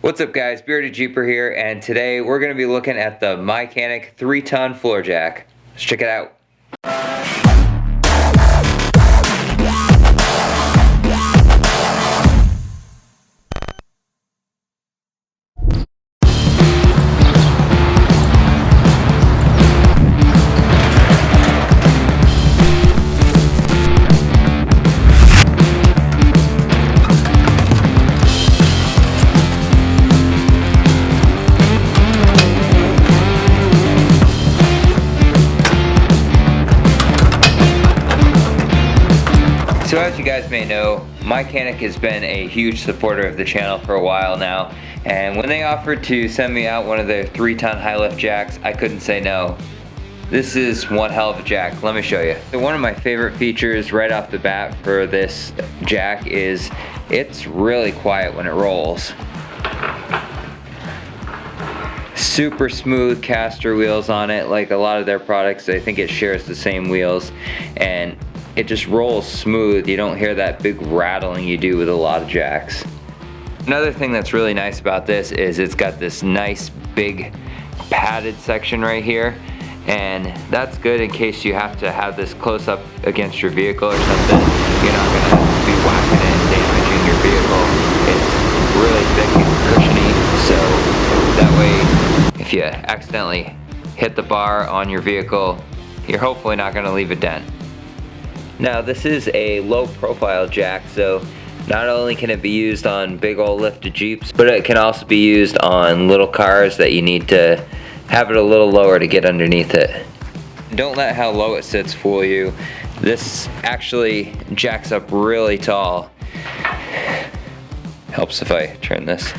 What's up guys, Bearded Jeeper here, and today we're going to be looking at the Mychanic 3-ton floor jack. Let's check it out. So as you guys may know, Mychanic has been a huge supporter of the channel for a while now, and when they offered to send me out one of their 3-ton high lift jacks, I couldn't say no. This is one hell of a jack, let me show you. So one of my favorite features right off the bat for this jack is it's really quiet when it rolls. Super smooth caster wheels on it, like a lot of their products. I think it shares the same wheels, and it just rolls smooth. You don't hear that big rattling you do with a lot of jacks. Another thing that's really nice about this is it's got this nice big padded section right here, and that's good in case you have to have this close up against your vehicle or something. You're not going to be whacking it and damaging your vehicle. It's really thick and cushiony, so that way if you accidentally hit the bar on your vehicle, you're hopefully not going to leave a dent. Now this is a low profile jack, so not only can it be used on big old lifted Jeeps, but it can also be used on little cars that you need to have it a little lower to get underneath it. Don't let how low it sits fool you. This actually jacks up really tall. Helps if I turn this.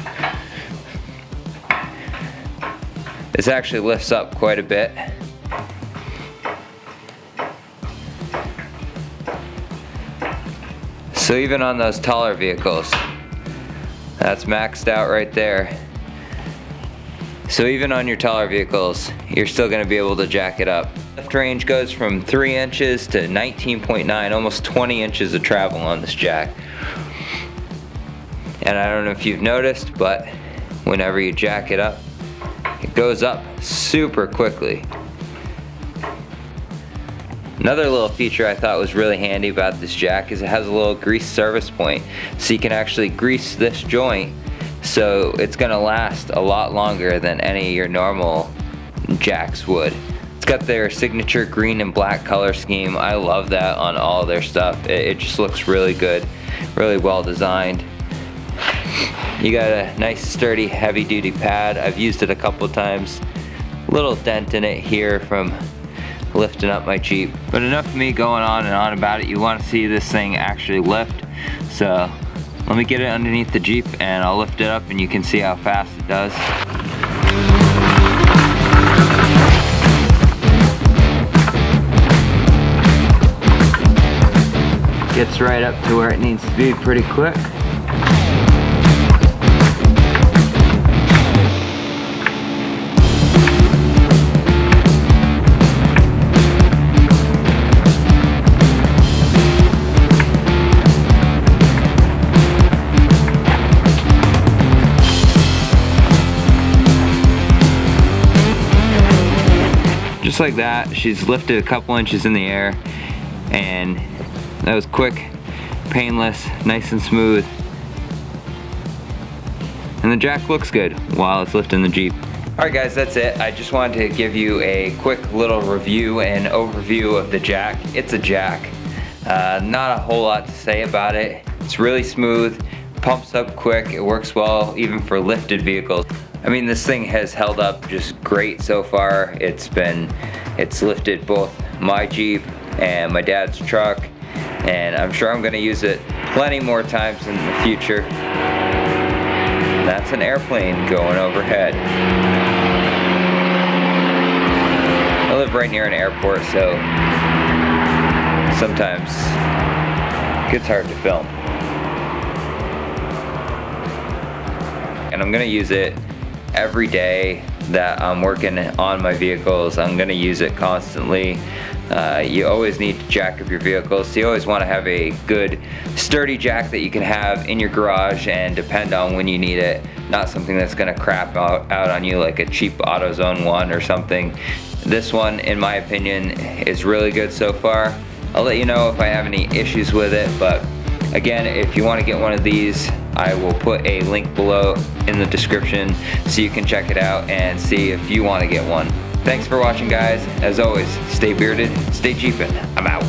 This actually lifts up quite a bit. So even on those taller vehicles, that's maxed out right there. So even on your taller vehicles, you're still going to be able to jack it up. Lift range goes from 3 inches to 19.9, almost 20 inches of travel on this jack. And I don't know if you've noticed, but whenever you jack it up, it goes up super quickly. Another little feature I thought was really handy about this jack is it has a little grease service point, so you can actually grease this joint so it's gonna last a lot longer than any of your normal jacks would. It's got their signature green and black color scheme. I love that on all their stuff. It just looks really good, really well designed. You got a nice sturdy heavy duty pad. I've used it a couple of times. Little dent in it here from lifting up my Jeep. But enough of me going on and on about it. You want to see this thing actually lift. So let me get it underneath the Jeep and I'll lift it up and you can see how fast it does. Gets right up to where it needs to be pretty quick. Just like that, she's lifted a couple inches in the air, and that was quick, painless, nice and smooth. And the jack looks good while it's lifting the Jeep. Alright guys, that's it. I just wanted to give you a quick little review and overview of the jack. It's a jack. Not a whole lot to say about it. It's really smooth, pumps up quick, it works well even for lifted vehicles. I mean, this thing has held up just great so far. It's lifted both my Jeep and my dad's truck, and I'm sure I'm gonna use it plenty more times in the future. That's an airplane going overhead. I live right near an airport, so sometimes it gets hard to film. And I'm gonna use it every day, that I'm working on my vehicles. I'm gonna use it constantly. You always need to jack up your vehicles, so you always want to have a good sturdy jack that you can have in your garage and depend on when you need it, not something that's going to crap out on you like a cheap AutoZone one or something. This one, in my opinion, is really good so far. I'll let you know if I have any issues with it, but again, if you want to get one of these, I will put a link below in the description so you can check it out and see if you want to get one. Thanks for watching, guys. As always, stay bearded, stay Jeepin'. I'm out.